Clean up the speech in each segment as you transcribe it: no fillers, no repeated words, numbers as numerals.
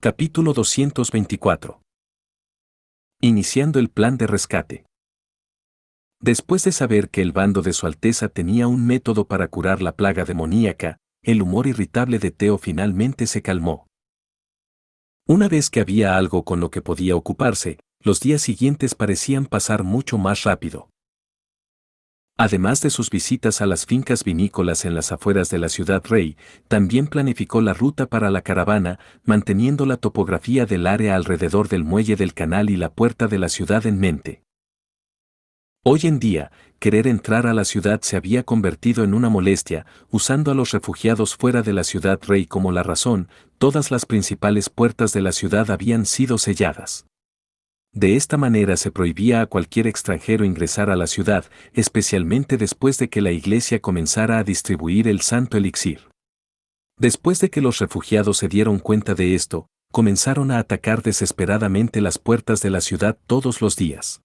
Capítulo 224. Iniciando el plan de rescate. Después de saber que el bando de Su Alteza tenía un método para curar la plaga demoníaca, el humor irritable de Theo finalmente se calmó. Una vez que había algo con lo que podía ocuparse, los días siguientes parecían pasar mucho más rápido. Además de sus visitas a las fincas vinícolas en las afueras de la ciudad rey, también planificó la ruta para la caravana, manteniendo la topografía del área alrededor del muelle del canal y la puerta de la ciudad en mente. Hoy en día, querer entrar a la ciudad se había convertido en una molestia, usando a los refugiados fuera de la ciudad rey como la razón, todas las principales puertas de la ciudad habían sido selladas. De esta manera se prohibía a cualquier extranjero ingresar a la ciudad, especialmente después de que la iglesia comenzara a distribuir el santo elixir. Después de que los refugiados se dieron cuenta de esto, comenzaron a atacar desesperadamente las puertas de la ciudad todos los días,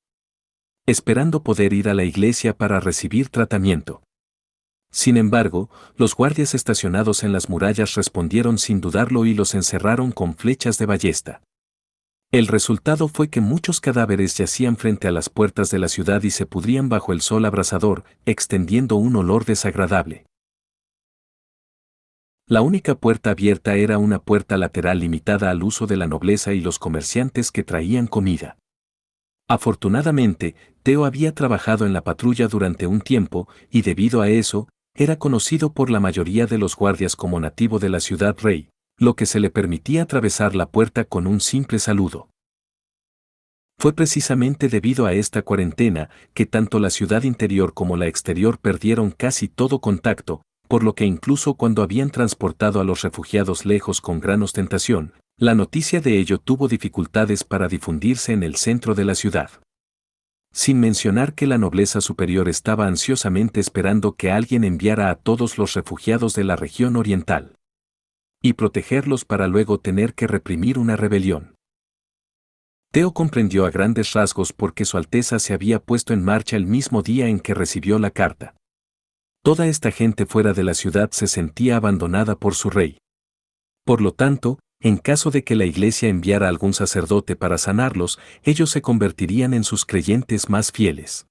esperando poder ir a la iglesia para recibir tratamiento. Sin embargo, los guardias estacionados en las murallas respondieron sin dudarlo y los encerraron con flechas de ballesta. El resultado fue que muchos cadáveres yacían frente a las puertas de la ciudad y se pudrían bajo el sol abrasador, extendiendo un olor desagradable. La única puerta abierta era una puerta lateral limitada al uso de la nobleza y los comerciantes que traían comida. Afortunadamente, Theo había trabajado en la patrulla durante un tiempo, y debido a eso, era conocido por la mayoría de los guardias como nativo de la ciudad rey, lo que se le permitía atravesar la puerta con un simple saludo. Fue precisamente debido a esta cuarentena que tanto la ciudad interior como la exterior perdieron casi todo contacto, por lo que incluso cuando habían transportado a los refugiados lejos con gran ostentación, la noticia de ello tuvo dificultades para difundirse en el centro de la ciudad. Sin mencionar que la nobleza superior estaba ansiosamente esperando que alguien enviara a todos los refugiados de la región oriental y protegerlos para luego tener que reprimir una rebelión. Theo comprendió a grandes rasgos por qué Su Alteza se había puesto en marcha el mismo día en que recibió la carta. Toda esta gente fuera de la ciudad se sentía abandonada por su rey. Por lo tanto, en caso de que la iglesia enviara algún sacerdote para sanarlos, ellos se convertirían en sus creyentes más fieles.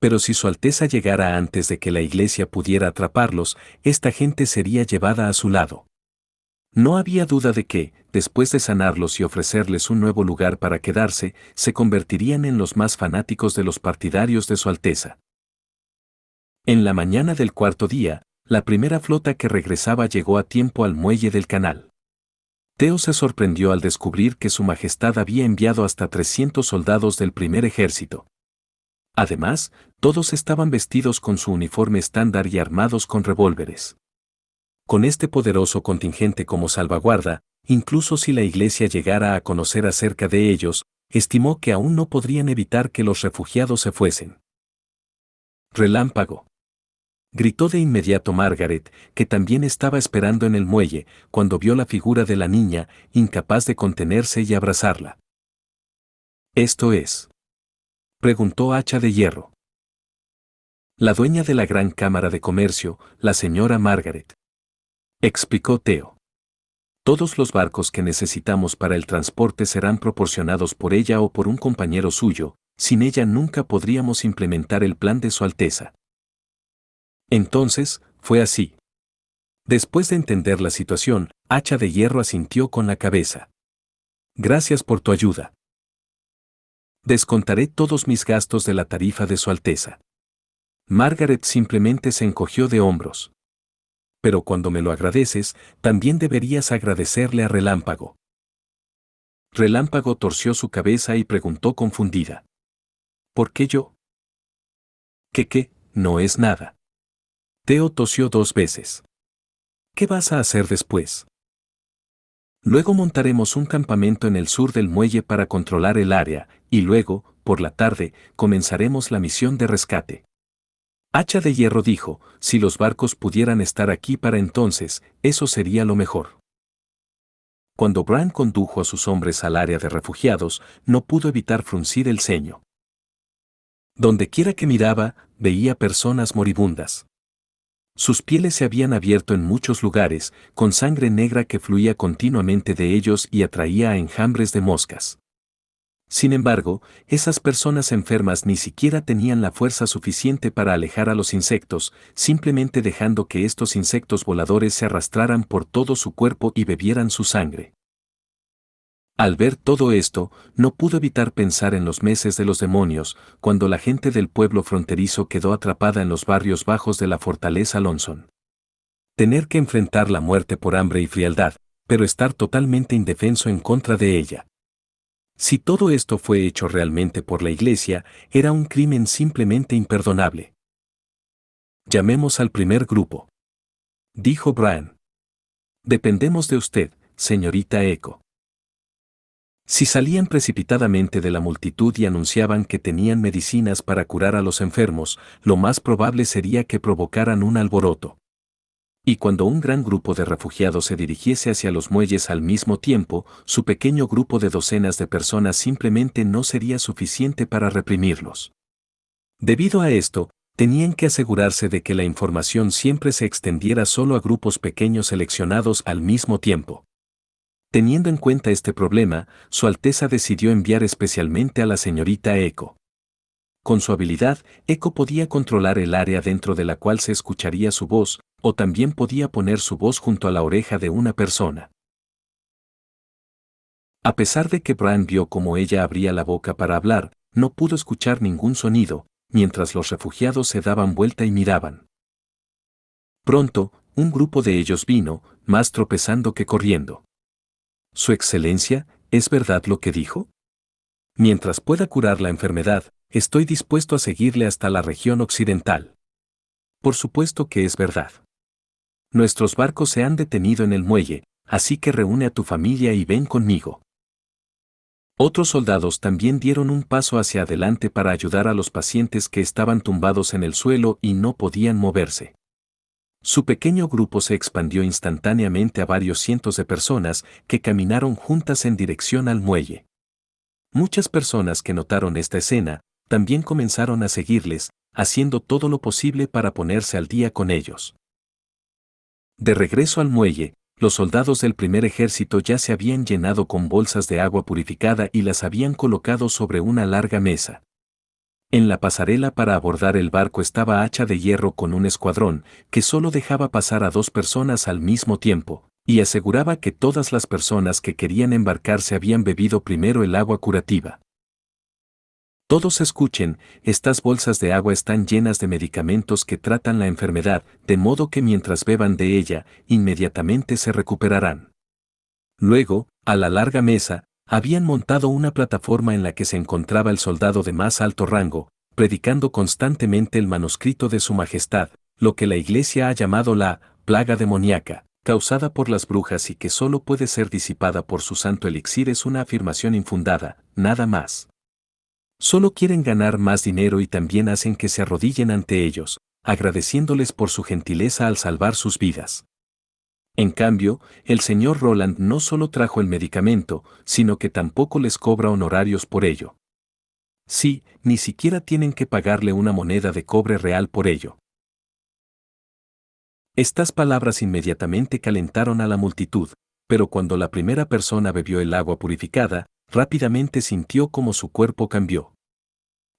Pero si Su Alteza llegara antes de que la iglesia pudiera atraparlos, esta gente sería llevada a su lado. No había duda de que, después de sanarlos y ofrecerles un nuevo lugar para quedarse, se convertirían en los más fanáticos de los partidarios de Su Alteza. En la mañana del cuarto día, la primera flota que regresaba llegó a tiempo al muelle del canal. Theo se sorprendió al descubrir que Su Majestad había enviado hasta 300 soldados del primer ejército. Además, todos estaban vestidos con su uniforme estándar y armados con revólveres. Con este poderoso contingente como salvaguarda, incluso si la iglesia llegara a conocer acerca de ellos, estimó que aún no podrían evitar que los refugiados se fuesen. Relámpago. Gritó de inmediato Margaret, que también estaba esperando en el muelle, cuando vio la figura de la niña, incapaz de contenerse y abrazarla. ¿Esto es?, preguntó Hacha de Hierro. La dueña de la gran cámara de comercio, la señora Margaret, explicó Theo. Todos los barcos que necesitamos para el transporte serán proporcionados por ella o por un compañero suyo, sin ella nunca podríamos implementar el plan de Su Alteza. Entonces, fue así. Después de entender la situación, Hacha de Hierro asintió con la cabeza. Gracias por tu ayuda. Descontaré todos mis gastos de la tarifa de Su Alteza. Margaret simplemente se encogió de hombros. Pero cuando me lo agradeces, también deberías agradecerle a Relámpago. Relámpago torció su cabeza y preguntó confundida. ¿Por qué yo? ¿Qué? No es nada. Theo tosió 2 veces. ¿Qué vas a hacer después? Luego montaremos un campamento en el sur del muelle para controlar el área, y luego, por la tarde, comenzaremos la misión de rescate. Hacha de Hierro dijo, si los barcos pudieran estar aquí para entonces, eso sería lo mejor. Cuando Bran condujo a sus hombres al área de refugiados, no pudo evitar fruncir el ceño. Donde quiera que miraba, veía personas moribundas. Sus pieles se habían abierto en muchos lugares, con sangre negra que fluía continuamente de ellos y atraía a enjambres de moscas. Sin embargo, esas personas enfermas ni siquiera tenían la fuerza suficiente para alejar a los insectos, simplemente dejando que estos insectos voladores se arrastraran por todo su cuerpo y bebieran su sangre. Al ver todo esto, no pudo evitar pensar en los meses de los demonios, cuando la gente del pueblo fronterizo quedó atrapada en los barrios bajos de la fortaleza Lonson. Tener que enfrentar la muerte por hambre y frialdad, pero estar totalmente indefenso en contra de ella. Si todo esto fue hecho realmente por la Iglesia, era un crimen simplemente imperdonable. Llamemos al primer grupo, dijo Brian. Dependemos de usted, señorita Echo. Si salían precipitadamente de la multitud y anunciaban que tenían medicinas para curar a los enfermos, lo más probable sería que provocaran un alboroto. Y cuando un gran grupo de refugiados se dirigiese hacia los muelles al mismo tiempo, su pequeño grupo de docenas de personas simplemente no sería suficiente para reprimirlos. Debido a esto, tenían que asegurarse de que la información siempre se extendiera solo a grupos pequeños seleccionados al mismo tiempo. Teniendo en cuenta este problema, Su Alteza decidió enviar especialmente a la señorita Echo. Con su habilidad, Echo podía controlar el área dentro de la cual se escucharía su voz, o también podía poner su voz junto a la oreja de una persona. A pesar de que Bran vio cómo ella abría la boca para hablar, no pudo escuchar ningún sonido, mientras los refugiados se daban vuelta y miraban. Pronto, un grupo de ellos vino, más tropezando que corriendo. Su Excelencia, ¿es verdad lo que dijo? Mientras pueda curar la enfermedad, estoy dispuesto a seguirle hasta la región occidental. Por supuesto que es verdad. Nuestros barcos se han detenido en el muelle, así que reúne a tu familia y ven conmigo. Otros soldados también dieron un paso hacia adelante para ayudar a los pacientes que estaban tumbados en el suelo y no podían moverse. Su pequeño grupo se expandió instantáneamente a varios cientos de personas que caminaron juntas en dirección al muelle. Muchas personas que notaron esta escena también comenzaron a seguirles, haciendo todo lo posible para ponerse al día con ellos. De regreso al muelle, los soldados del primer ejército ya se habían llenado con bolsas de agua purificada y las habían colocado sobre una larga mesa. En la pasarela para abordar el barco estaba hacha de hierro con un escuadrón que solo dejaba pasar a 2 personas al mismo tiempo, y aseguraba que todas las personas que querían embarcarse habían bebido primero el agua curativa. Todos escuchen, estas bolsas de agua están llenas de medicamentos que tratan la enfermedad, de modo que mientras beban de ella, inmediatamente se recuperarán. Luego, a la larga mesa, habían montado una plataforma en la que se encontraba el soldado de más alto rango, predicando constantemente el manuscrito de Su Majestad, lo que la Iglesia ha llamado la plaga demoníaca, causada por las brujas y que solo puede ser disipada por su santo elixir es una afirmación infundada, nada más. Solo quieren ganar más dinero y también hacen que se arrodillen ante ellos, agradeciéndoles por su gentileza al salvar sus vidas. En cambio, el señor Roland no solo trajo el medicamento, sino que tampoco les cobra honorarios por ello. Sí, ni siquiera tienen que pagarle una moneda de cobre real por ello. Estas palabras inmediatamente calentaron a la multitud, pero cuando la primera persona bebió el agua purificada, rápidamente sintió como su cuerpo cambió.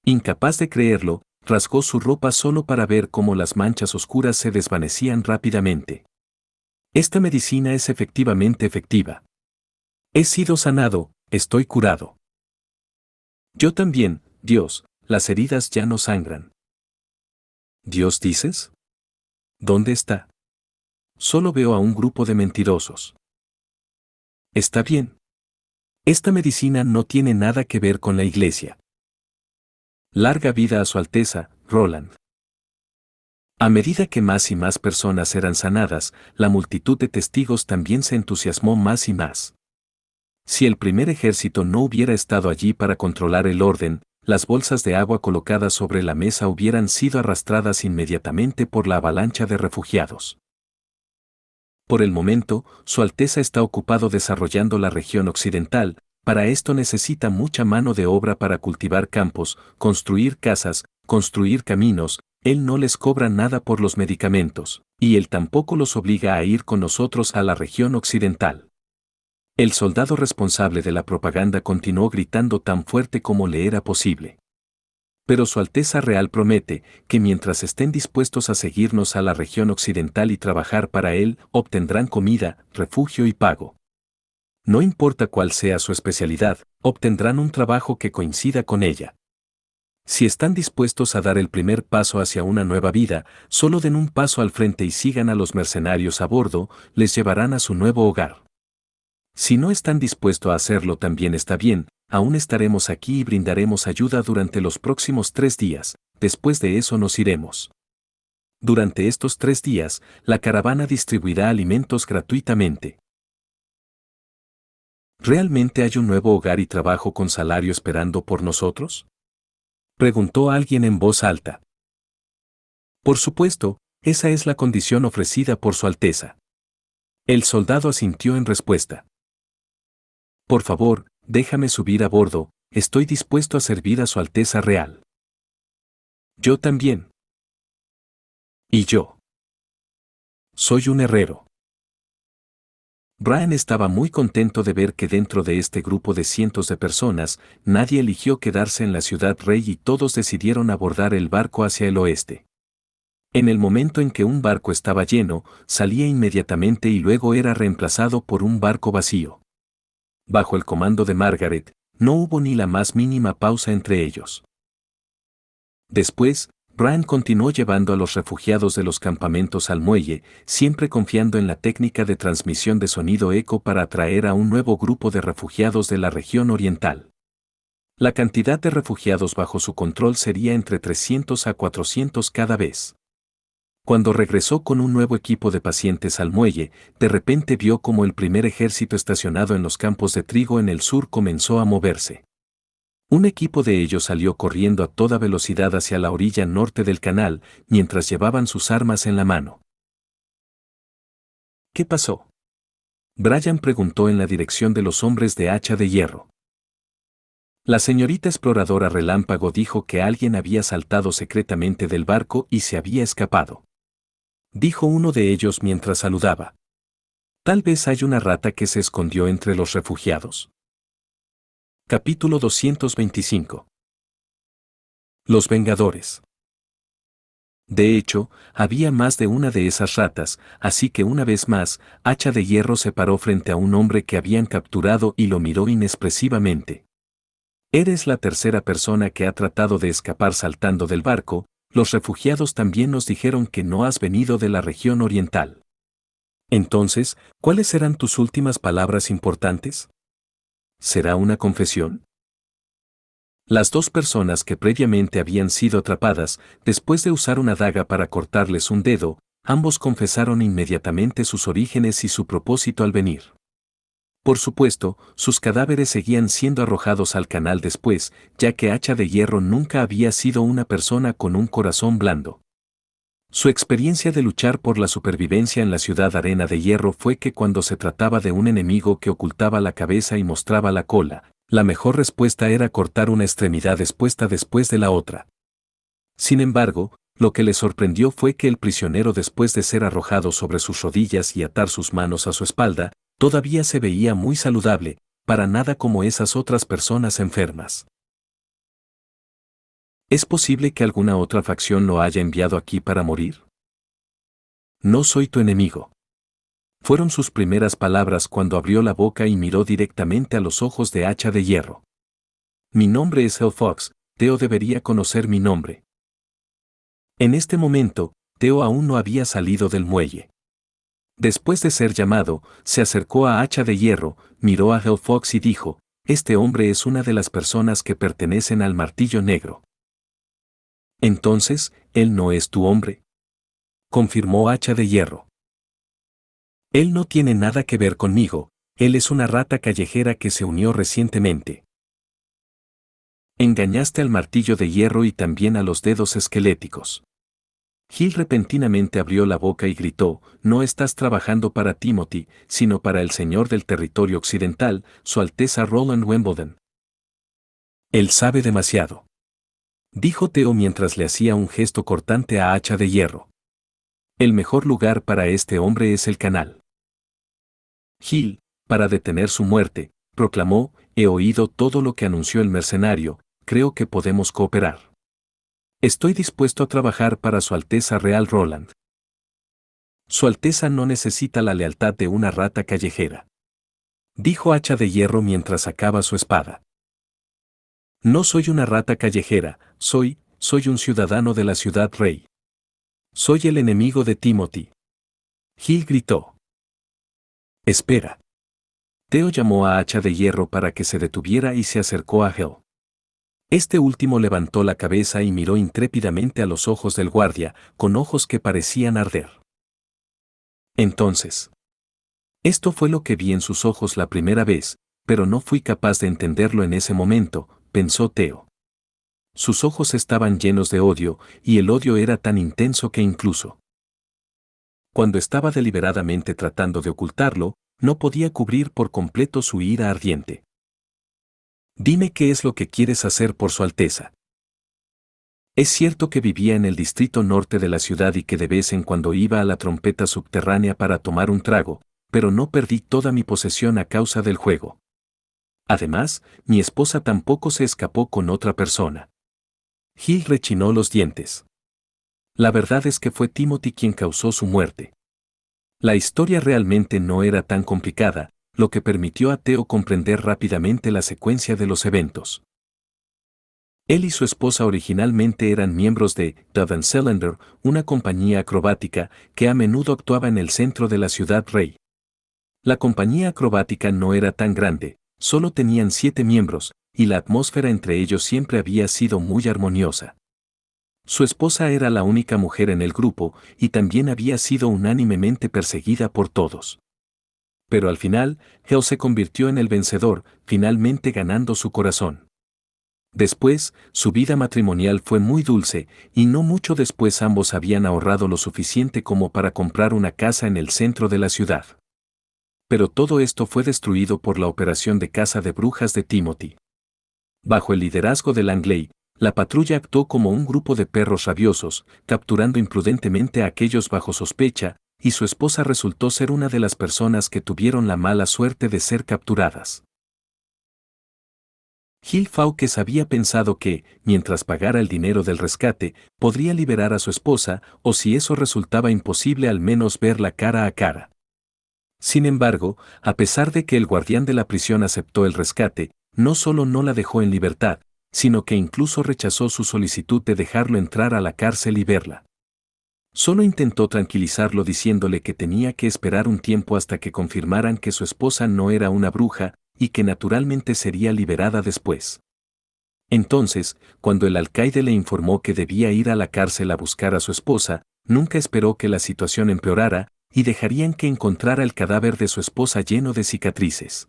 Incapaz de creerlo, rasgó su ropa solo para ver cómo las manchas oscuras se desvanecían rápidamente. Esta medicina es efectivamente efectiva. He sido sanado, estoy curado. Yo también, Dios, las heridas ya no sangran. ¿Dios dices? ¿Dónde está? Solo veo a un grupo de mentirosos. Está bien. Esta medicina no tiene nada que ver con la Iglesia. Larga vida a Su Alteza, Roland. A medida que más y más personas eran sanadas, la multitud de testigos también se entusiasmó más y más. Si el primer ejército no hubiera estado allí para controlar el orden, las bolsas de agua colocadas sobre la mesa hubieran sido arrastradas inmediatamente por la avalancha de refugiados. Por el momento, Su Alteza está ocupado desarrollando la región occidental. Para esto necesita mucha mano de obra para cultivar campos, construir casas, construir caminos, Él no les cobra nada por los medicamentos, y Él tampoco los obliga a ir con nosotros a la región occidental. El soldado responsable de la propaganda continuó gritando tan fuerte como le era posible. Pero Su Alteza Real promete que mientras estén dispuestos a seguirnos a la región occidental y trabajar para Él, obtendrán comida, refugio y pago. No importa cuál sea su especialidad, obtendrán un trabajo que coincida con ella. Si están dispuestos a dar el primer paso hacia una nueva vida, solo den un paso al frente y sigan a los mercenarios a bordo, les llevarán a su nuevo hogar. Si no están dispuestos a hacerlo también está bien, aún estaremos aquí y brindaremos ayuda durante los próximos 3 días, después de eso nos iremos. Durante estos 3 días, la caravana distribuirá alimentos gratuitamente. ¿Realmente hay un nuevo hogar y trabajo con salario esperando por nosotros? Preguntó alguien en voz alta. Por supuesto, esa es la condición ofrecida por Su Alteza. El soldado asintió en respuesta. Por favor, déjame subir a bordo, estoy dispuesto a servir a Su Alteza Real. Yo también. Y yo. Soy un herrero. Brian estaba muy contento de ver que dentro de este grupo de cientos de personas, nadie eligió quedarse en la ciudad rey y todos decidieron abordar el barco hacia el oeste. En el momento en que un barco estaba lleno, salía inmediatamente y luego era reemplazado por un barco vacío. Bajo el comando de Margaret, no hubo ni la más mínima pausa entre ellos. Después, Brian continuó llevando a los refugiados de los campamentos al muelle, siempre confiando en la técnica de transmisión de sonido eco para atraer a un nuevo grupo de refugiados de la región oriental. La cantidad de refugiados bajo su control sería entre 300 a 400 cada vez. Cuando regresó con un nuevo equipo de pacientes al muelle, de repente vio como el primer ejército estacionado en los campos de trigo en el sur comenzó a moverse. Un equipo de ellos salió corriendo a toda velocidad hacia la orilla norte del canal, mientras llevaban sus armas en la mano. ¿Qué pasó? Brian preguntó en la dirección de los hombres de hacha de hierro. La señorita exploradora Relámpago dijo que alguien había saltado secretamente del barco y se había escapado. Dijo uno de ellos mientras saludaba. Tal vez hay una rata que se escondió entre los refugiados. Capítulo 225. Los Vengadores. De hecho, había más de una de esas ratas, así que una vez más, Hacha de Hierro se paró frente a un hombre que habían capturado y lo miró inexpresivamente. Eres la tercera persona que ha tratado de escapar saltando del barco, los refugiados también nos dijeron que no has venido de la región oriental. Entonces, ¿cuáles eran tus últimas palabras importantes? ¿Será una confesión? Las 2 personas que previamente habían sido atrapadas, después de usar una daga para cortarles un dedo, ambos confesaron inmediatamente sus orígenes y su propósito al venir. Por supuesto, sus cadáveres seguían siendo arrojados al canal después, ya que Hacha de Hierro nunca había sido una persona con un corazón blando. Su experiencia de luchar por la supervivencia en la ciudad Arena de Hierro fue que cuando se trataba de un enemigo que ocultaba la cabeza y mostraba la cola, la mejor respuesta era cortar una extremidad expuesta después de la otra. Sin embargo, lo que le sorprendió fue que el prisionero, después de ser arrojado sobre sus rodillas y atar sus manos a su espalda, todavía se veía muy saludable, para nada como esas otras personas enfermas. ¿Es posible que alguna otra facción lo haya enviado aquí para morir? No soy tu enemigo. Fueron sus primeras palabras cuando abrió la boca y miró directamente a los ojos de Hacha de Hierro. Mi nombre es Hell Fox, Teo debería conocer mi nombre. En este momento, Teo aún no había salido del muelle. Después de ser llamado, se acercó a Hacha de Hierro, miró a Hell Fox y dijo, este hombre es una de las personas que pertenecen al Martillo Negro. Entonces, ¿él no es tu hombre? Confirmó Hacha de Hierro. Él no tiene nada que ver conmigo, él es una rata callejera que se unió recientemente. Engañaste al Martillo de Hierro y también a los dedos esqueléticos. Gil repentinamente abrió la boca y gritó, no estás trabajando para Timothy, sino para el señor del territorio occidental, Su Alteza Roland Wimbledon. Él sabe demasiado. dijo Theo mientras le hacía un gesto cortante a Hacha de Hierro. El mejor lugar para este hombre es el canal. Gil, para detener su muerte, proclamó: he oído todo lo que anunció el mercenario, creo que podemos cooperar. Estoy dispuesto a trabajar para Su Alteza Real Roland. Su Alteza no necesita la lealtad de una rata callejera, dijo Hacha de Hierro mientras sacaba su espada. No soy una rata callejera, soy un ciudadano de la ciudad rey. Soy el enemigo de Timothy. Gil gritó. Espera. Theo llamó a Hacha de Hierro para que se detuviera y se acercó a Hel. Este último levantó la cabeza y miró intrépidamente a los ojos del guardia, con ojos que parecían arder. Entonces, esto fue lo que vi en sus ojos la primera vez, pero no fui capaz de entenderlo en ese momento, pensó Theo. Sus ojos estaban llenos de odio, y el odio era tan intenso que incluso cuando estaba deliberadamente tratando de ocultarlo, no podía cubrir por completo su ira ardiente. Dime qué es lo que quieres hacer por Su Alteza. Es cierto que vivía en el distrito norte de la ciudad y que de vez en cuando iba a la trompeta subterránea para tomar un trago, pero no perdí toda mi posesión a causa del juego. Además, mi esposa tampoco se escapó con otra persona. Gil rechinó los dientes. La verdad es que fue Timothy quien causó su muerte. La historia realmente no era tan complicada, lo que permitió a Theo comprender rápidamente la secuencia de los eventos. Él y su esposa originalmente eran miembros de The Van Cylinder, una compañía acrobática que a menudo actuaba en el centro de la ciudad rey. La compañía acrobática no era tan grande, solo tenían 7 miembros, y la atmósfera entre ellos siempre había sido muy armoniosa. Su esposa era la única mujer en el grupo y también había sido unánimemente perseguida por todos. Pero al final, Hel se convirtió en el vencedor, finalmente ganando su corazón. Después, su vida matrimonial fue muy dulce, y no mucho después ambos habían ahorrado lo suficiente como para comprar una casa en el centro de la ciudad. Pero todo esto fue destruido por la operación de caza de brujas de Timothy. Bajo el liderazgo de Langley, la patrulla actuó como un grupo de perros rabiosos, capturando imprudentemente a aquellos bajo sospecha, y su esposa resultó ser una de las personas que tuvieron la mala suerte de ser capturadas. Gil Fawkes había pensado que, mientras pagara el dinero del rescate, podría liberar a su esposa, o si eso resultaba imposible al menos verla cara a cara. Sin embargo, a pesar de que el guardián de la prisión aceptó el rescate, no solo no la dejó en libertad, sino que incluso rechazó su solicitud de dejarlo entrar a la cárcel y verla. Solo intentó tranquilizarlo diciéndole que tenía que esperar un tiempo hasta que confirmaran que su esposa no era una bruja, y que naturalmente sería liberada después. Entonces, cuando el alcaide le informó que debía ir a la cárcel a buscar a su esposa, nunca esperó que la situación empeorara, y dejarían que encontrara el cadáver de su esposa lleno de cicatrices.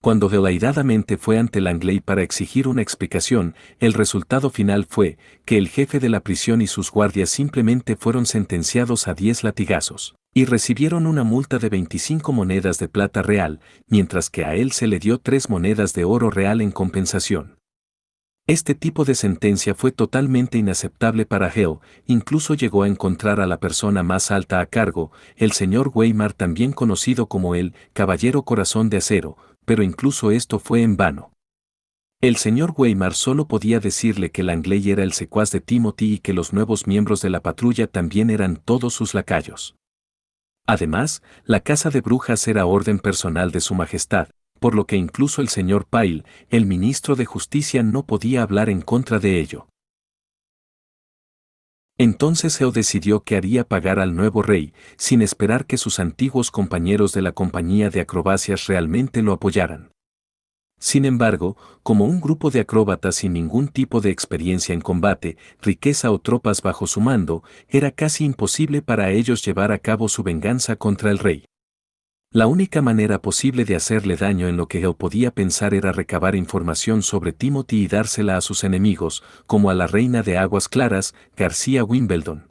Cuando deleiradamente fue ante Langley para exigir una explicación, el resultado final fue que el jefe de la prisión y sus guardias simplemente fueron sentenciados a 10 latigazos, y recibieron una multa de 25 monedas de plata real, mientras que a él se le dio 3 monedas de oro real en compensación. Este tipo de sentencia fue totalmente inaceptable para Hel, incluso llegó a encontrar a la persona más alta a cargo, el señor Weimar, también conocido como el Caballero Corazón de Acero, pero incluso esto fue en vano. El señor Weimar solo podía decirle que Langley era el secuaz de Timothy y que los nuevos miembros de la patrulla también eran todos sus lacayos. Además, la casa de brujas era orden personal de su majestad, por lo que incluso el señor Pyle, el ministro de Justicia, no podía hablar en contra de ello. Entonces Hel decidió que haría pagar al nuevo rey, sin esperar que sus antiguos compañeros de la compañía de acrobacias realmente lo apoyaran. Sin embargo, como un grupo de acróbatas sin ningún tipo de experiencia en combate, riqueza o tropas bajo su mando, era casi imposible para ellos llevar a cabo su venganza contra el rey. La única manera posible de hacerle daño en lo que Hel podía pensar era recabar información sobre Timothy y dársela a sus enemigos, como a la reina de Aguas Claras, García Wimbledon.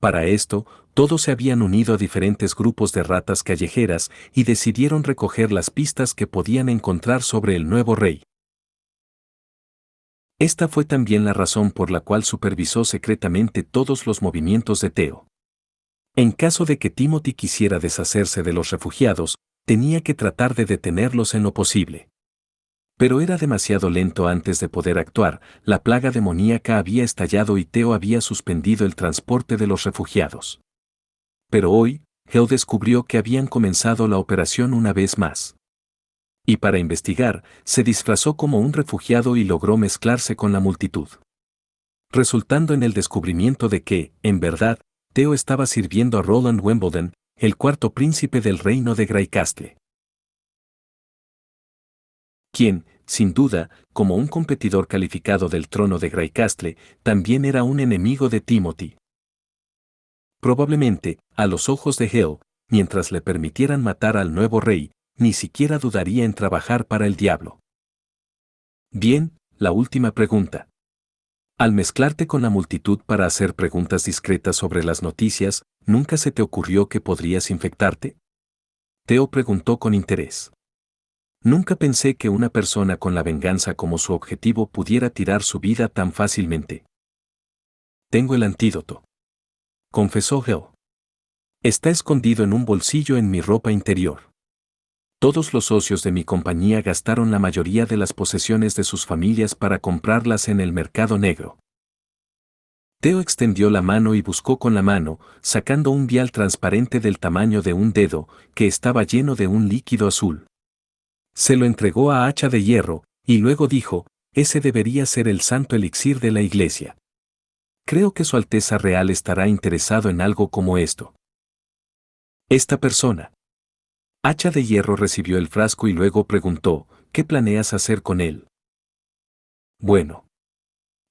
Para esto, todos se habían unido a diferentes grupos de ratas callejeras y decidieron recoger las pistas que podían encontrar sobre el nuevo rey. Esta fue también la razón por la cual supervisó secretamente todos los movimientos de Theo. En caso de que Timothy quisiera deshacerse de los refugiados, tenía que tratar de detenerlos en lo posible. Pero era demasiado lento antes de poder actuar, la plaga demoníaca había estallado y Theo había suspendido el transporte de los refugiados. Pero hoy, Hale descubrió que habían comenzado la operación una vez más. Y para investigar, se disfrazó como un refugiado y logró mezclarse con la multitud. Resultando en el descubrimiento de que, en verdad, Theo estaba sirviendo a Roland Wimbledon, el cuarto príncipe del reino de Greycastle. Quien, sin duda, como un competidor calificado del trono de Greycastle, también era un enemigo de Timothy. Probablemente, a los ojos de Hale, mientras le permitieran matar al nuevo rey, ni siquiera dudaría en trabajar para el diablo. Bien, la última pregunta. Al mezclarte con la multitud para hacer preguntas discretas sobre las noticias, ¿nunca se te ocurrió que podrías infectarte? Theo preguntó con interés. Nunca pensé que una persona con la venganza como su objetivo pudiera tirar su vida tan fácilmente. Tengo el antídoto, confesó Hale. Está escondido en un bolsillo en mi ropa interior. Todos los socios de mi compañía gastaron la mayoría de las posesiones de sus familias para comprarlas en el mercado negro. Theo extendió la mano y buscó con la mano, sacando un vial transparente del tamaño de un dedo, que estaba lleno de un líquido azul. Se lo entregó a Hacha de Hierro, y luego dijo, ese debería ser el santo elixir de la iglesia. Creo que Su Alteza Real estará interesado en algo como esto. Esta persona. Hacha de Hierro recibió el frasco y luego preguntó, ¿qué planeas hacer con él? Bueno.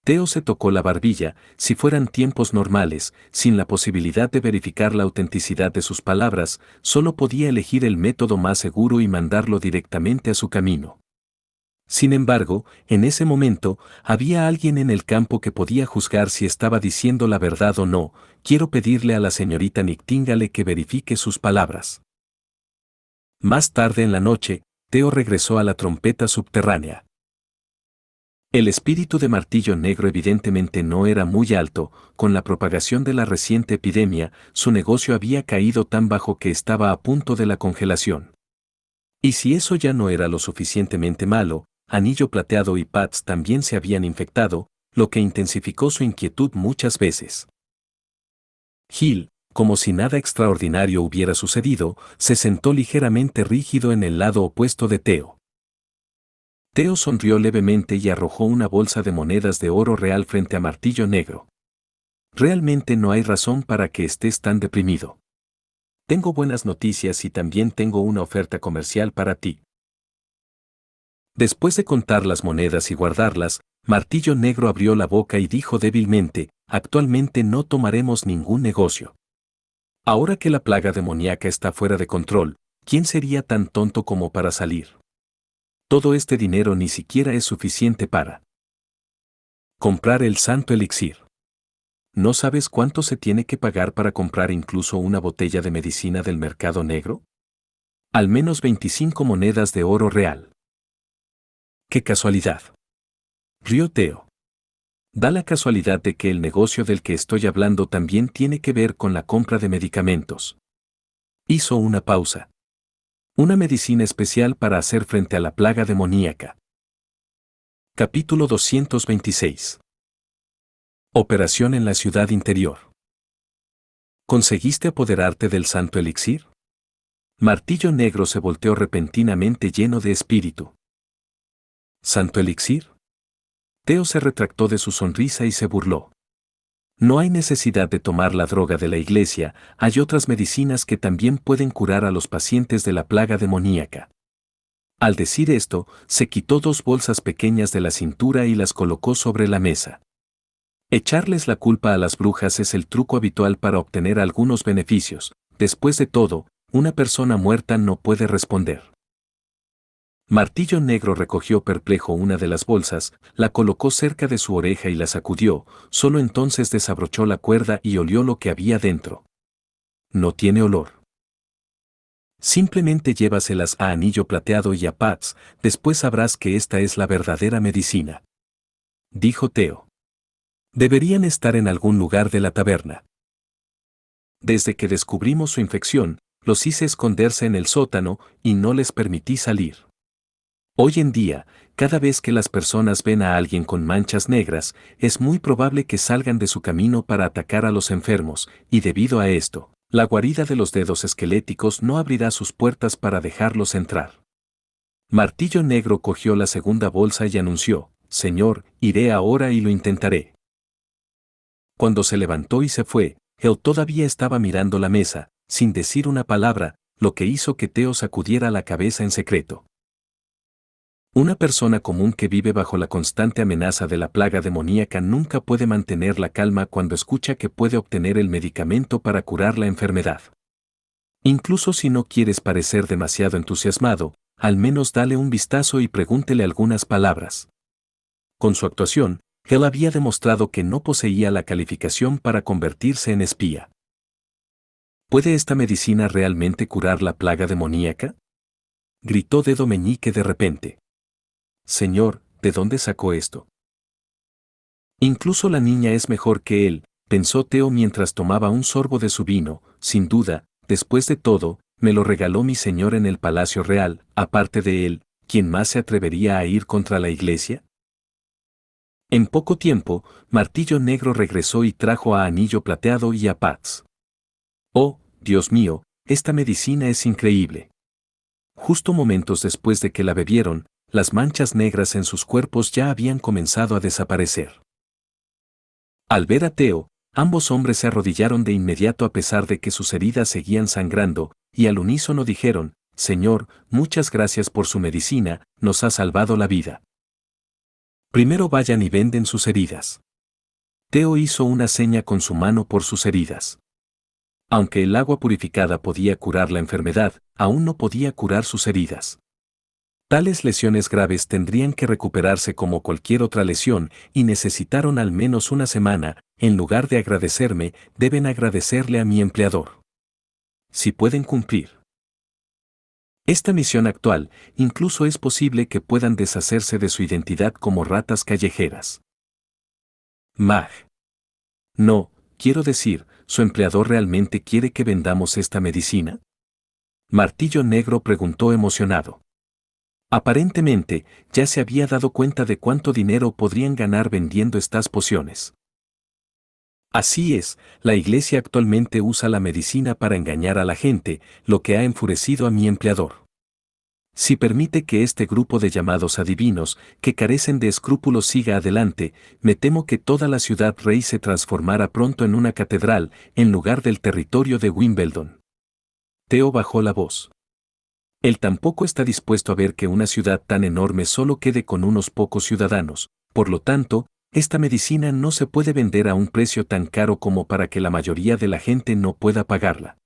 Theo se tocó la barbilla, si fueran tiempos normales, sin la posibilidad de verificar la autenticidad de sus palabras, solo podía elegir el método más seguro y mandarlo directamente a su camino. Sin embargo, en ese momento, había alguien en el campo que podía juzgar si estaba diciendo la verdad o no. Quiero pedirle a la señorita Nightingale que verifique sus palabras. Más tarde en la noche, Theo regresó a la trompeta subterránea. El espíritu de Martillo Negro evidentemente no era muy alto, con la propagación de la reciente epidemia, su negocio había caído tan bajo que estaba a punto de la congelación. Y si eso ya no era lo suficientemente malo, Anillo Plateado y Pats también se habían infectado, lo que intensificó su inquietud muchas veces. Hill, como si nada extraordinario hubiera sucedido, se sentó ligeramente rígido en el lado opuesto de Theo. Theo sonrió levemente y arrojó una bolsa de monedas de oro real frente a Martillo Negro. Realmente no hay razón para que estés tan deprimido. Tengo buenas noticias y también tengo una oferta comercial para ti. Después de contar las monedas y guardarlas, Martillo Negro abrió la boca y dijo débilmente, actualmente no tomaremos ningún negocio. Ahora que la plaga demoníaca está fuera de control, ¿quién sería tan tonto como para salir? Todo este dinero ni siquiera es suficiente para comprar el santo elixir. ¿No sabes cuánto se tiene que pagar para comprar incluso una botella de medicina del mercado negro? Al menos 25 monedas de oro real. ¡Qué casualidad! Rió Theo. Da la casualidad de que el negocio del que estoy hablando también tiene que ver con la compra de medicamentos. Hizo una pausa. Una medicina especial para hacer frente a la plaga demoníaca. Capítulo 226. Operación en la ciudad interior. ¿Conseguiste apoderarte del santo elixir? Martillo Negro se volteó repentinamente lleno de espíritu. ¿Santo elixir? Theo se retractó de su sonrisa y se burló. No hay necesidad de tomar la droga de la iglesia, hay otras medicinas que también pueden curar a los pacientes de la plaga demoníaca. Al decir esto, se quitó 2 bolsas pequeñas de la cintura y las colocó sobre la mesa. Echarles la culpa a las brujas es el truco habitual para obtener algunos beneficios. Después de todo, una persona muerta no puede responder. Martillo Negro recogió perplejo una de las bolsas, la colocó cerca de su oreja y la sacudió, solo entonces desabrochó la cuerda y olió lo que había dentro. No tiene olor. Simplemente llévaselas a Anillo Plateado y a Pats, después sabrás que esta es la verdadera medicina. dijo Teo. Deberían estar en algún lugar de la taberna. Desde que descubrimos su infección, los hice esconderse en el sótano y no les permití salir. Hoy en día, cada vez que las personas ven a alguien con manchas negras, es muy probable que salgan de su camino para atacar a los enfermos, y debido a esto, la guarida de los dedos esqueléticos no abrirá sus puertas para dejarlos entrar. Martillo Negro cogió la segunda bolsa y anunció: «Señor, iré ahora y lo intentaré». Cuando se levantó y se fue, él todavía estaba mirando la mesa, sin decir una palabra, lo que hizo que Teo sacudiera la cabeza en secreto. Una persona común que vive bajo la constante amenaza de la plaga demoníaca nunca puede mantener la calma cuando escucha que puede obtener el medicamento para curar la enfermedad. Incluso si no quieres parecer demasiado entusiasmado, al menos dale un vistazo y pregúntele algunas palabras. Con su actuación, él había demostrado que no poseía la calificación para convertirse en espía. ¿Puede esta medicina realmente curar la plaga demoníaca?, gritó Dedo Meñique de repente. Señor, ¿de dónde sacó esto? Incluso la niña es mejor que él, pensó Teo mientras tomaba un sorbo de su vino. Sin duda, después de todo, me lo regaló mi señor en el Palacio Real. Aparte de él, ¿quién más se atrevería a ir contra la iglesia? En poco tiempo, Martillo Negro regresó y trajo a Anillo Plateado y a Pax. Oh, Dios mío, esta medicina es increíble. Justo momentos después de que la bebieron, las manchas negras en sus cuerpos ya habían comenzado a desaparecer. Al ver a Teo, ambos hombres se arrodillaron de inmediato a pesar de que sus heridas seguían sangrando, y al unísono dijeron: «Señor, muchas gracias por su medicina, nos ha salvado la vida. Primero vayan y venden sus heridas». Teo hizo una seña con su mano por sus heridas. Aunque el agua purificada podía curar la enfermedad, aún no podía curar sus heridas. Tales lesiones graves tendrían que recuperarse como cualquier otra lesión, y necesitaron al menos una semana. En lugar de agradecerme, deben agradecerle a mi empleador. Si pueden cumplir esta misión actual, incluso es posible que puedan deshacerse de su identidad como ratas callejeras. Mag. No, quiero decir, ¿su empleador realmente quiere que vendamos esta medicina?, Martillo Negro preguntó emocionado. Aparentemente, ya se había dado cuenta de cuánto dinero podrían ganar vendiendo estas pociones. Así es, la iglesia actualmente usa la medicina para engañar a la gente, lo que ha enfurecido a mi empleador. Si permite que este grupo de llamados adivinos, que carecen de escrúpulos, siga adelante, me temo que toda la ciudad rey se transformará pronto en una catedral, en lugar del territorio de Wimbledon. Teo bajó la voz. Él tampoco está dispuesto a ver que una ciudad tan enorme solo quede con unos pocos ciudadanos. Por lo tanto, esta medicina no se puede vender a un precio tan caro como para que la mayoría de la gente no pueda pagarla.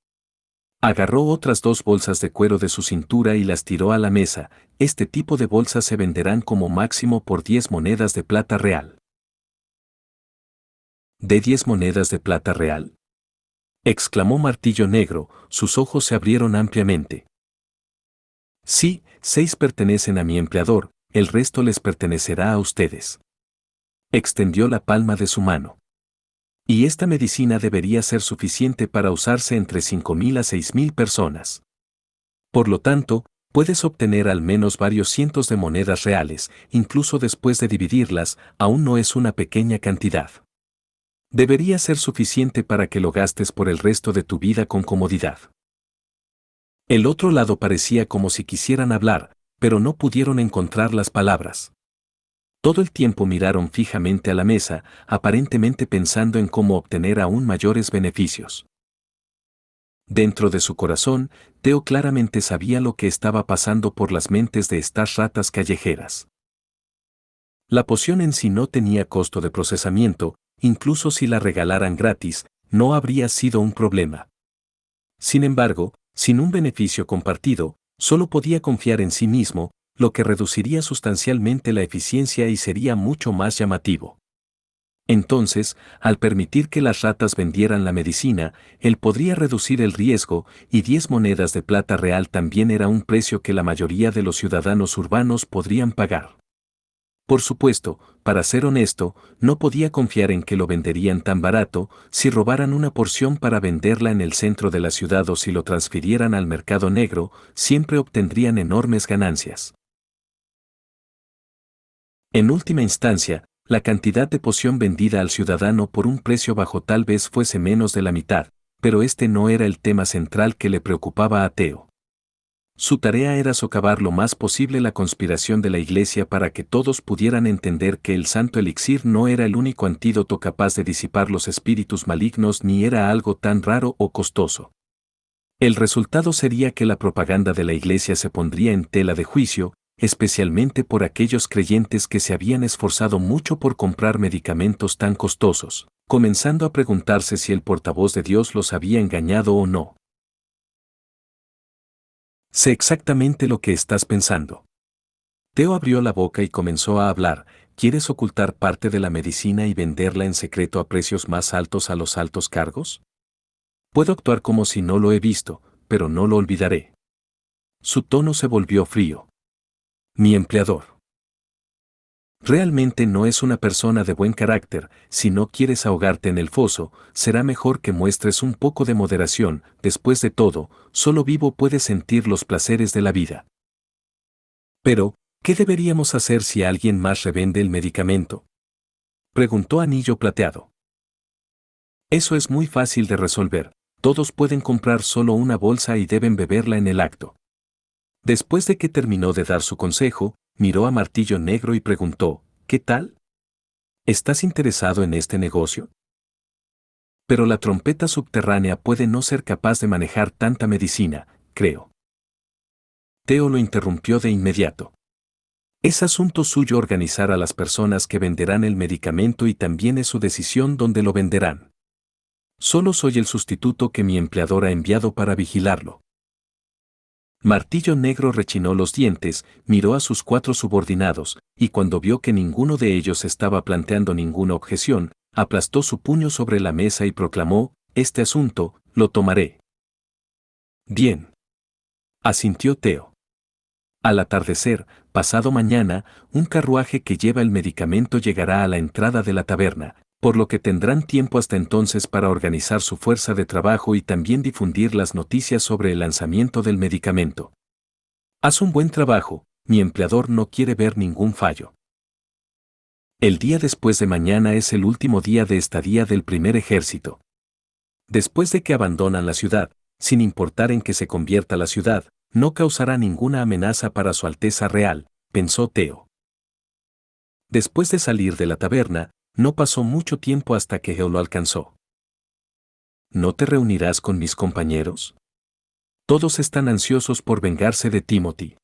Agarró otras 2 bolsas de cuero de su cintura y las tiró a la mesa. Este tipo de bolsas se venderán como máximo por 10 monedas de plata real. ¿De 10 monedas de plata real?, exclamó Martillo Negro, sus ojos se abrieron ampliamente. Sí, 6 pertenecen a mi empleador, el resto les pertenecerá a ustedes. Extendió la palma de su mano. Y esta medicina debería ser suficiente para usarse entre 5.000 a 6.000 personas. Por lo tanto, puedes obtener al menos varios cientos de monedas reales, incluso después de dividirlas, aún no es una pequeña cantidad. Debería ser suficiente para que lo gastes por el resto de tu vida con comodidad. El otro lado parecía como si quisieran hablar, pero no pudieron encontrar las palabras. Todo el tiempo miraron fijamente a la mesa, aparentemente pensando en cómo obtener aún mayores beneficios. Dentro de su corazón, Teo claramente sabía lo que estaba pasando por las mentes de estas ratas callejeras. La poción en sí no tenía costo de procesamiento, incluso si la regalaran gratis, no habría sido un problema. Sin embargo, sin un beneficio compartido, solo podía confiar en sí mismo, lo que reduciría sustancialmente la eficiencia y sería mucho más llamativo. Entonces, al permitir que las ratas vendieran la medicina, él podría reducir el riesgo, y 10 monedas de plata real también era un precio que la mayoría de los ciudadanos urbanos podrían pagar. Por supuesto, para ser honesto, no podía confiar en que lo venderían tan barato. Si robaran una porción para venderla en el centro de la ciudad o si lo transfirieran al mercado negro, siempre obtendrían enormes ganancias. En última instancia, la cantidad de poción vendida al ciudadano por un precio bajo tal vez fuese menos de la mitad, pero este no era el tema central que le preocupaba a Theo. Su tarea era socavar lo más posible la conspiración de la Iglesia para que todos pudieran entender que el santo elixir no era el único antídoto capaz de disipar los espíritus malignos ni era algo tan raro o costoso. El resultado sería que la propaganda de la Iglesia se pondría en tela de juicio, especialmente por aquellos creyentes que se habían esforzado mucho por comprar medicamentos tan costosos, comenzando a preguntarse si el portavoz de Dios los había engañado o no. Sé exactamente lo que estás pensando. Theo abrió la boca y comenzó a hablar. ¿Quieres ocultar parte de la medicina y venderla en secreto a precios más altos a los altos cargos? Puedo actuar como si no lo he visto, pero no lo olvidaré. Su tono se volvió frío. Mi empleador. Realmente no es una persona de buen carácter. Si no quieres ahogarte en el foso, será mejor que muestres un poco de moderación. Después de todo, solo vivo puede sentir los placeres de la vida. Pero, ¿qué deberíamos hacer si alguien más revende el medicamento? Preguntó Anillo Plateado. Eso es muy fácil de resolver. Todos pueden comprar solo una bolsa y deben beberla en el acto. Después de que terminó de dar su consejo, miró a Martillo Negro y preguntó, ¿qué tal? ¿Estás interesado en este negocio? Pero la trompeta subterránea puede no ser capaz de manejar tanta medicina, creo. Theo lo interrumpió de inmediato. Es asunto suyo organizar a las personas que venderán el medicamento y también es su decisión dónde lo venderán. Solo soy el sustituto que mi empleador ha enviado para vigilarlo. Martillo Negro rechinó los dientes, miró a sus 4 subordinados, y cuando vio que ninguno de ellos estaba planteando ninguna objeción, aplastó su puño sobre la mesa y proclamó, este asunto, lo tomaré. Bien. Asintió Theo. Al atardecer, pasado mañana, un carruaje que lleva el medicamento llegará a la entrada de la taberna, por lo que tendrán tiempo hasta entonces para organizar su fuerza de trabajo y también difundir las noticias sobre el lanzamiento del medicamento. Haz un buen trabajo, mi empleador no quiere ver ningún fallo. El día después de mañana es el último día de estadía del primer ejército. Después de que abandonan la ciudad, sin importar en qué se convierta la ciudad, no causará ninguna amenaza para su Alteza Real, pensó Theo. Después de salir de la taberna, no pasó mucho tiempo hasta que Geo lo alcanzó. ¿No te reunirás con mis compañeros? Todos están ansiosos por vengarse de Timothy.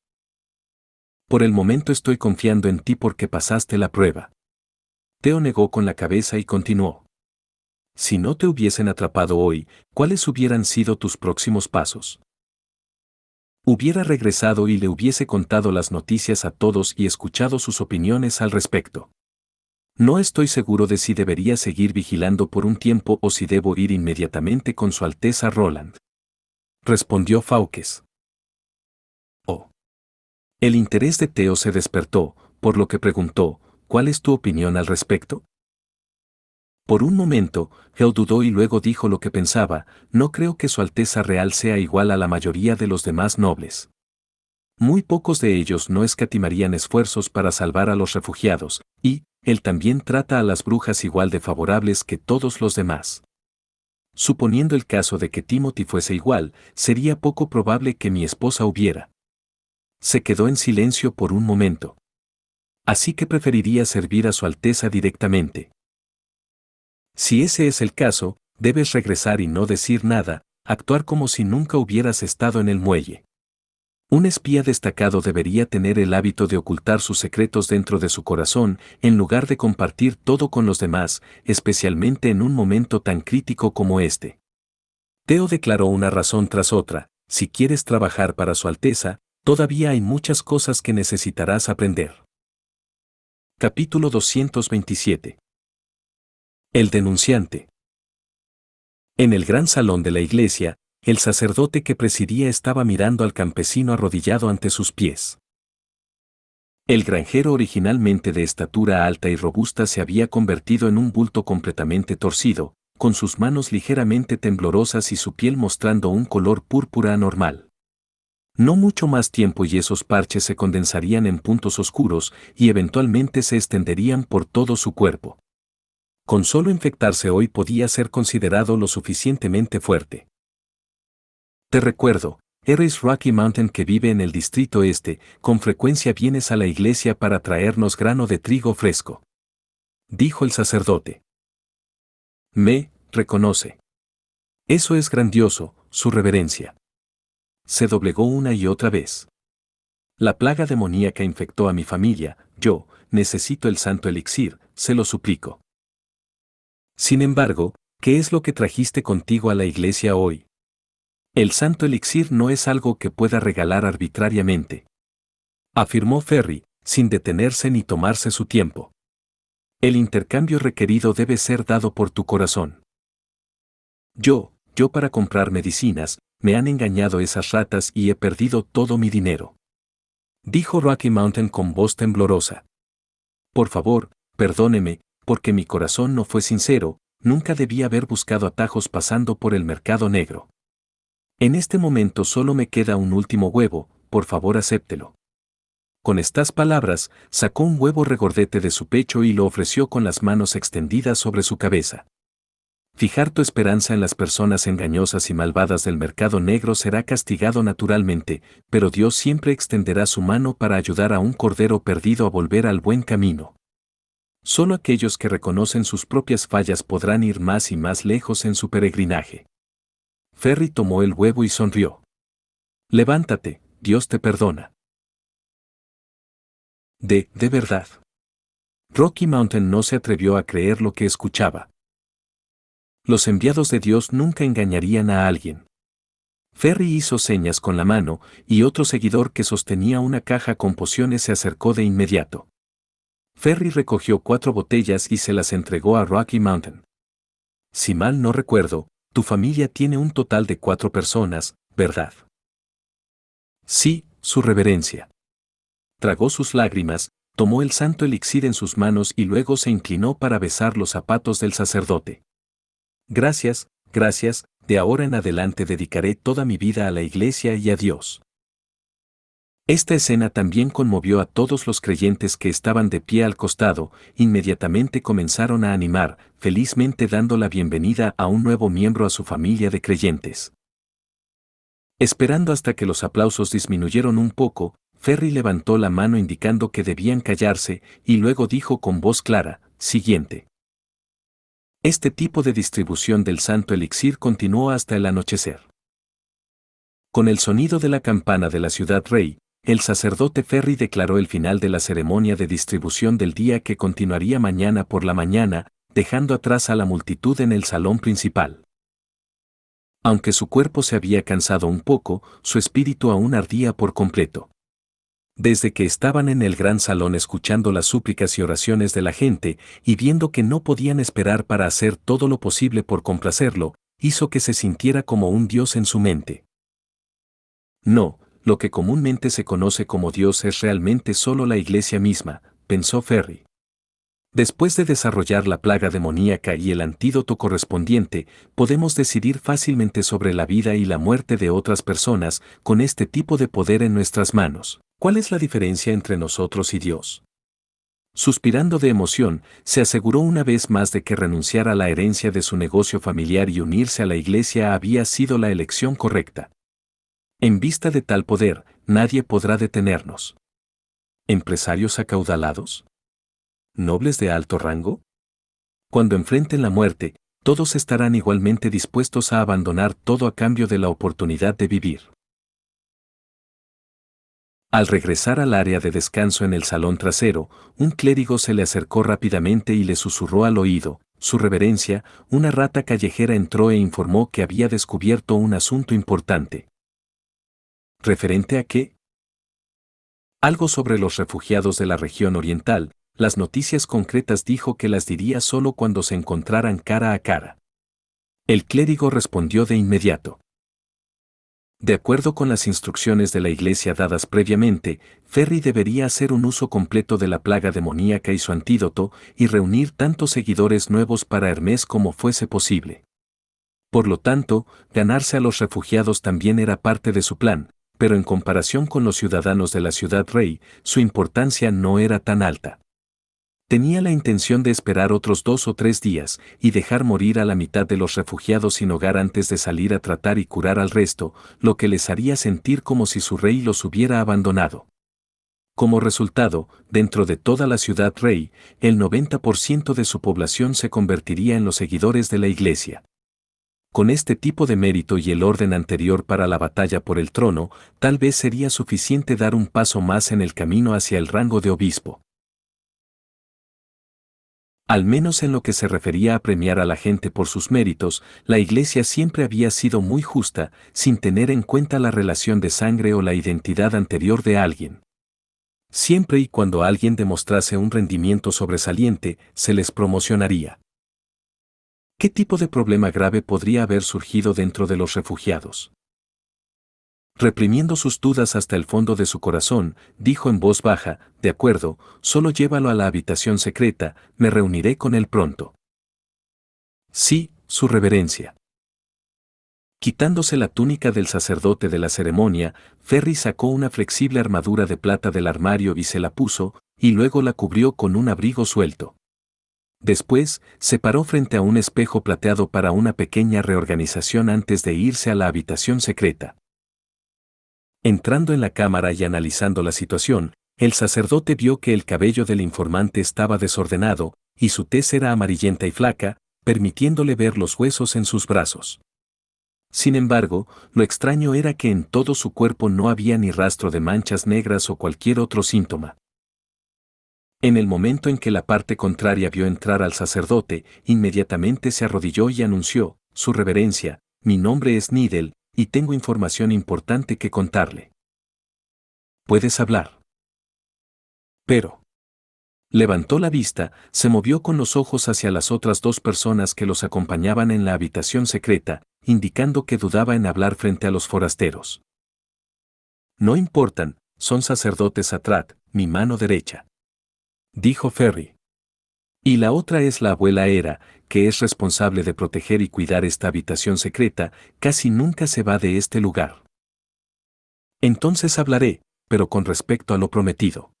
Por el momento estoy confiando en ti porque pasaste la prueba. Theo negó con la cabeza y continuó. Si no te hubiesen atrapado hoy, ¿cuáles hubieran sido tus próximos pasos? Hubiera regresado y le hubiese contado las noticias a todos y escuchado sus opiniones al respecto. No estoy seguro de si debería seguir vigilando por un tiempo o si debo ir inmediatamente con Su Alteza Roland. Respondió Fawkes. Oh. El interés de Theo se despertó, por lo que preguntó, ¿cuál es tu opinión al respecto? Por un momento, Geo dudó y luego dijo lo que pensaba, no creo que Su Alteza Real sea igual a la mayoría de los demás nobles. Muy pocos de ellos no escatimarían esfuerzos para salvar a los refugiados, y, él también trata a las brujas igual de favorables que todos los demás. Suponiendo el caso de que Timothy fuese igual, sería poco probable que mi esposa hubiera. Se quedó en silencio por un momento. Así que preferiría servir a Su Alteza directamente. Si ese es el caso, debes regresar y no decir nada, actuar como si nunca hubieras estado en el muelle. Un espía destacado debería tener el hábito de ocultar sus secretos dentro de su corazón, en lugar de compartir todo con los demás, especialmente en un momento tan crítico como este. Theo declaró una razón tras otra, si quieres trabajar para Su Alteza, todavía hay muchas cosas que necesitarás aprender. Capítulo 227. El denunciante. En el gran salón de la iglesia, el sacerdote que presidía estaba mirando al campesino arrodillado ante sus pies. El granjero, originalmente de estatura alta y robusta, se había convertido en un bulto completamente torcido, con sus manos ligeramente temblorosas y su piel mostrando un color púrpura anormal. No mucho más tiempo y esos parches se condensarían en puntos oscuros y eventualmente se extenderían por todo su cuerpo. Con solo infectarse hoy podía ser considerado lo suficientemente fuerte. Te recuerdo, eres Rocky Mountain que vive en el Distrito Este, con frecuencia vienes a la iglesia para traernos grano de trigo fresco. Dijo el sacerdote. Me reconoce. Eso es grandioso, su reverencia. Se doblegó una y otra vez. La plaga demoníaca infectó a mi familia, yo necesito el santo elixir, se lo suplico. Sin embargo, ¿qué es lo que trajiste contigo a la iglesia hoy? El santo elixir no es algo que pueda regalar arbitrariamente, afirmó Ferry, sin detenerse ni tomarse su tiempo. El intercambio requerido debe ser dado por tu corazón. Yo para comprar medicinas, me han engañado esas ratas y he perdido todo mi dinero. Dijo Rocky Mountain con voz temblorosa. Por favor, perdóneme, porque mi corazón no fue sincero, nunca debí haber buscado atajos pasando por el mercado negro. En este momento solo me queda un último huevo, por favor acéptelo. Con estas palabras, sacó un huevo regordete de su pecho y lo ofreció con las manos extendidas sobre su cabeza. Fijar tu esperanza en las personas engañosas y malvadas del mercado negro será castigado naturalmente, pero Dios siempre extenderá su mano para ayudar a un cordero perdido a volver al buen camino. Solo aquellos que reconocen sus propias fallas podrán ir más y más lejos en su peregrinaje. Ferry tomó el huevo y sonrió. Levántate, Dios te perdona. De verdad. Rocky Mountain no se atrevió a creer lo que escuchaba. Los enviados de Dios nunca engañarían a alguien. Ferry hizo señas con la mano, y otro seguidor que sostenía una caja con pociones se acercó de inmediato. Ferry recogió 4 botellas y se las entregó a Rocky Mountain. Si mal no recuerdo, tu familia tiene un total de 4 personas, ¿verdad? Sí, su reverencia. Tragó sus lágrimas, tomó el santo elixir en sus manos y luego se inclinó para besar los zapatos del sacerdote. Gracias, gracias, de ahora en adelante dedicaré toda mi vida a la iglesia y a Dios. Esta escena también conmovió a todos los creyentes que estaban de pie al costado, inmediatamente comenzaron a animar, felizmente dando la bienvenida a un nuevo miembro a su familia de creyentes. Esperando hasta que los aplausos disminuyeron un poco, Ferry levantó la mano indicando que debían callarse, y luego dijo con voz clara, siguiente. Este tipo de distribución del santo elixir continuó hasta el anochecer. Con el sonido de la campana de la ciudad rey, el sacerdote Ferry declaró el final de la ceremonia de distribución del día que continuaría mañana por la mañana, dejando atrás a la multitud en el salón principal. Aunque su cuerpo se había cansado un poco, su espíritu aún ardía por completo. Desde que estaban en el gran salón escuchando las súplicas y oraciones de la gente, y viendo que no podían esperar para hacer todo lo posible por complacerlo, hizo que se sintiera como un dios en su mente. No, lo que comúnmente se conoce como Dios es realmente solo la iglesia misma, pensó Ferry. Después de desarrollar la plaga demoníaca y el antídoto correspondiente, podemos decidir fácilmente sobre la vida y la muerte de otras personas con este tipo de poder en nuestras manos. ¿Cuál es la diferencia entre nosotros y Dios? Suspirando de emoción, se aseguró una vez más de que renunciar a la herencia de su negocio familiar y unirse a la iglesia había sido la elección correcta. En vista de tal poder, nadie podrá detenernos. ¿Empresarios acaudalados? ¿Nobles de alto rango? Cuando enfrenten la muerte, todos estarán igualmente dispuestos a abandonar todo a cambio de la oportunidad de vivir. Al regresar al área de descanso en el salón trasero, un clérigo se le acercó rápidamente y le susurró al oído, Su reverencia, una rata callejera entró e informó que había descubierto un asunto importante. ¿Referente a qué? Algo sobre los refugiados de la región oriental. Las noticias concretas dijo que las diría solo cuando se encontraran cara a cara. El clérigo respondió de inmediato. De acuerdo con las instrucciones de la iglesia dadas previamente, Ferry debería hacer un uso completo de la plaga demoníaca y su antídoto, y reunir tantos seguidores nuevos para Hermes como fuese posible. Por lo tanto, ganarse a los refugiados también era parte de su plan, pero en comparación con los ciudadanos de la ciudad rey, su importancia no era tan alta. Tenía la intención de esperar otros 2 o 3 días y dejar morir a la mitad de los refugiados sin hogar antes de salir a tratar y curar al resto, lo que les haría sentir como si su rey los hubiera abandonado. Como resultado, dentro de toda la ciudad rey, el 90% de su población se convertiría en los seguidores de la iglesia. Con este tipo de mérito y el orden anterior para la batalla por el trono, tal vez sería suficiente dar un paso más en el camino hacia el rango de obispo. Al menos en lo que se refería a premiar a la gente por sus méritos, la Iglesia siempre había sido muy justa, sin tener en cuenta la relación de sangre o la identidad anterior de alguien. Siempre y cuando alguien demostrase un rendimiento sobresaliente, se les promocionaría. ¿Qué tipo de problema grave podría haber surgido dentro de los refugiados? Reprimiendo sus dudas hasta el fondo de su corazón, dijo en voz baja, «De acuerdo, solo llévalo a la habitación secreta, me reuniré con él pronto». Sí, su reverencia. Quitándose la túnica del sacerdote de la ceremonia, Ferry sacó una flexible armadura de plata del armario y se la puso, y luego la cubrió con un abrigo suelto. Después, se paró frente a un espejo plateado para una pequeña reorganización antes de irse a la habitación secreta. Entrando en la cámara y analizando la situación, el sacerdote vio que el cabello del informante estaba desordenado, y su tez era amarillenta y flaca, permitiéndole ver los huesos en sus brazos. Sin embargo, lo extraño era que en todo su cuerpo no había ni rastro de manchas negras o cualquier otro síntoma. En el momento en que la parte contraria vio entrar al sacerdote, inmediatamente se arrodilló y anunció, «Su reverencia, mi nombre es Nidel, y tengo información importante que contarle». «¿Puedes hablar?». Pero levantó la vista, se movió con los ojos hacia las otras 2 personas que los acompañaban en la habitación secreta, indicando que dudaba en hablar frente a los forasteros. «No importan, son sacerdotes Atrat, mi mano derecha», dijo Ferry. «Y la otra es la abuela Hera, que es responsable de proteger y cuidar esta habitación secreta, casi nunca se va de este lugar». «Entonces hablaré, pero con respecto a lo prometido».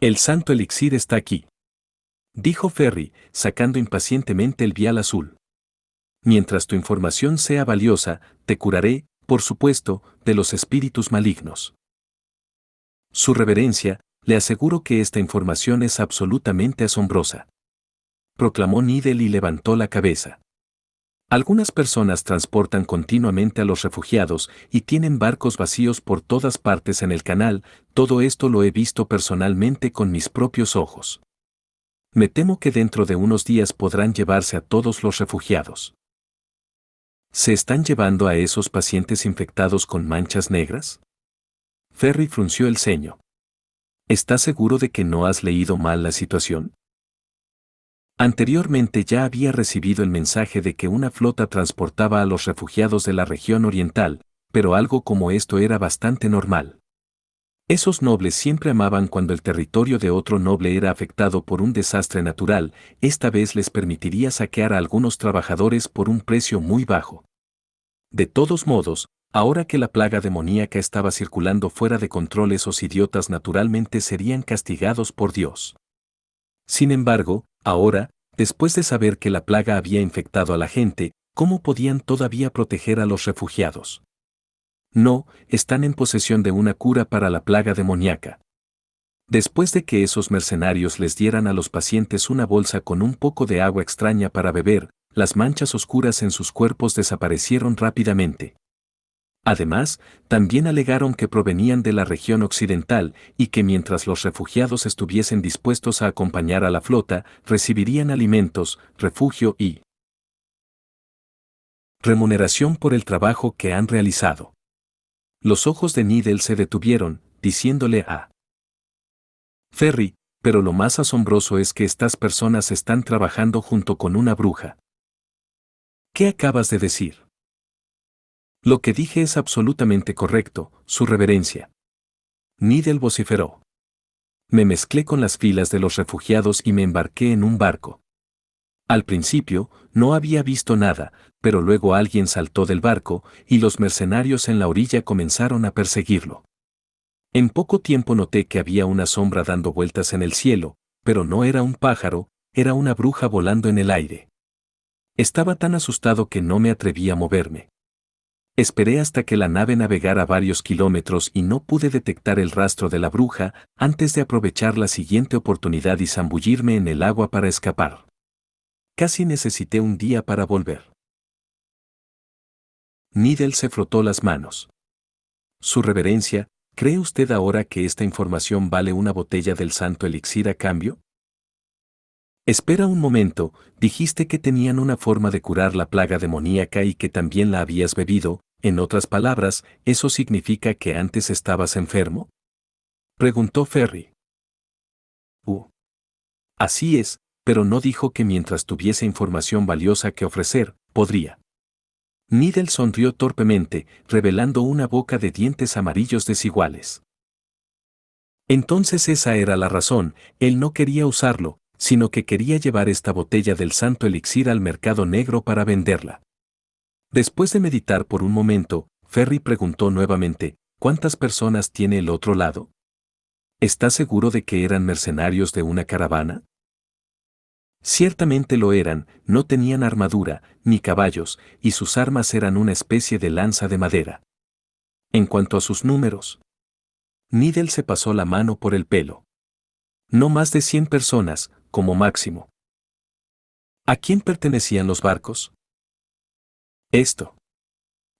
«El santo elixir está aquí», dijo Ferry, sacando impacientemente el vial azul. «Mientras tu información sea valiosa, te curaré, por supuesto, de los espíritus malignos». «Su reverencia, le aseguro que esta información es absolutamente asombrosa», proclamó Nidel y levantó la cabeza. «Algunas personas transportan continuamente a los refugiados y tienen barcos vacíos por todas partes en el canal, todo esto lo he visto personalmente con mis propios ojos. Me temo que dentro de unos días podrán llevarse a todos los refugiados». ¿Se están llevando a esos pacientes infectados con manchas negras? Ferry frunció el ceño. ¿Estás seguro de que no has leído mal la situación? Anteriormente ya había recibido el mensaje de que una flota transportaba a los refugiados de la región oriental, pero algo como esto era bastante normal. Esos nobles siempre amaban cuando el territorio de otro noble era afectado por un desastre natural, esta vez les permitiría saquear a algunos trabajadores por un precio muy bajo. De todos modos, ahora que la plaga demoníaca estaba circulando fuera de control, esos idiotas naturalmente serían castigados por Dios. Sin embargo, ahora, después de saber que la plaga había infectado a la gente, ¿cómo podían todavía proteger a los refugiados? No, están en posesión de una cura para la plaga demoníaca. Después de que esos mercenarios les dieran a los pacientes una bolsa con un poco de agua extraña para beber, las manchas oscuras en sus cuerpos desaparecieron rápidamente. Además, también alegaron que provenían de la región occidental y que mientras los refugiados estuviesen dispuestos a acompañar a la flota, recibirían alimentos, refugio y remuneración por el trabajo que han realizado. Los ojos de Nidel se detuvieron, diciéndole a Ferry, pero lo más asombroso es que estas personas están trabajando junto con una bruja. ¿Qué acabas de decir? Lo que dije es absolutamente correcto, Su Reverencia. Needle vociferó. Me mezclé con las filas de los refugiados y me embarqué en un barco. Al principio, no había visto nada, pero luego alguien saltó del barco y los mercenarios en la orilla comenzaron a perseguirlo. En poco tiempo noté que había una sombra dando vueltas en el cielo, pero no era un pájaro, era una bruja volando en el aire. Estaba tan asustado que no me atreví a moverme. Esperé hasta que la nave navegara varios kilómetros y no pude detectar el rastro de la bruja antes de aprovechar la siguiente oportunidad y zambullirme en el agua para escapar. Casi necesité un día para volver. Needle se frotó las manos. Su Reverencia, ¿cree usted ahora que esta información vale una botella del santo elixir a cambio? Espera un momento, dijiste que tenían una forma de curar la plaga demoníaca y que también la habías bebido, en otras palabras, ¿eso significa que antes estabas enfermo? Preguntó Ferry. Así es, pero no dijo que mientras tuviese información valiosa que ofrecer, podría. Needle sonrió torpemente, revelando una boca de dientes amarillos desiguales. Entonces esa era la razón, él no quería usarlo, sino que quería llevar esta botella del santo elixir al mercado negro para venderla. Después de meditar por un momento, Ferry preguntó nuevamente, ¿cuántas personas tiene el otro lado? ¿Estás seguro de que eran mercenarios de una caravana? Ciertamente lo eran, no tenían armadura, ni caballos, y sus armas eran una especie de lanza de madera. En cuanto a sus números, Needle se pasó la mano por el pelo. No más de 100 personas, como máximo. ¿A quién pertenecían los barcos? Esto.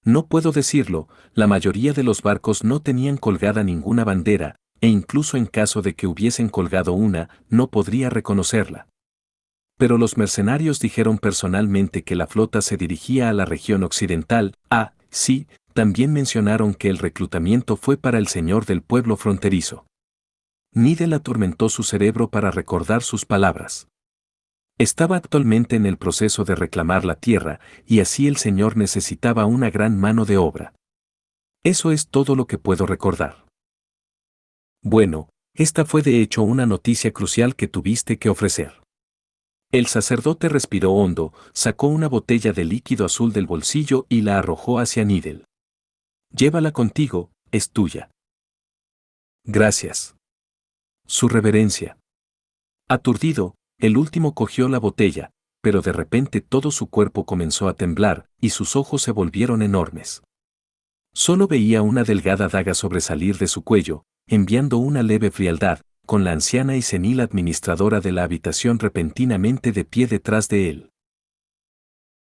No puedo decirlo, la mayoría de los barcos no tenían colgada ninguna bandera, e incluso en caso de que hubiesen colgado una, no podría reconocerla. Pero los mercenarios dijeron personalmente que la flota se dirigía a la región occidental. Sí, también mencionaron que el reclutamiento fue para el señor del pueblo fronterizo. Needle atormentó su cerebro para recordar sus palabras. Estaba actualmente en el proceso de reclamar la tierra, y así el señor necesitaba una gran mano de obra. Eso es todo lo que puedo recordar. Bueno, esta fue de hecho una noticia crucial que tuviste que ofrecer. El sacerdote respiró hondo, sacó una botella de líquido azul del bolsillo y la arrojó hacia Needle. Llévala contigo, es tuya. Gracias. Su Reverencia. Aturdido, el último cogió la botella, pero de repente todo su cuerpo comenzó a temblar y sus ojos se volvieron enormes. Solo veía una delgada daga sobresalir de su cuello, enviando una leve frialdad, con la anciana y senil administradora de la habitación repentinamente de pie detrás de él.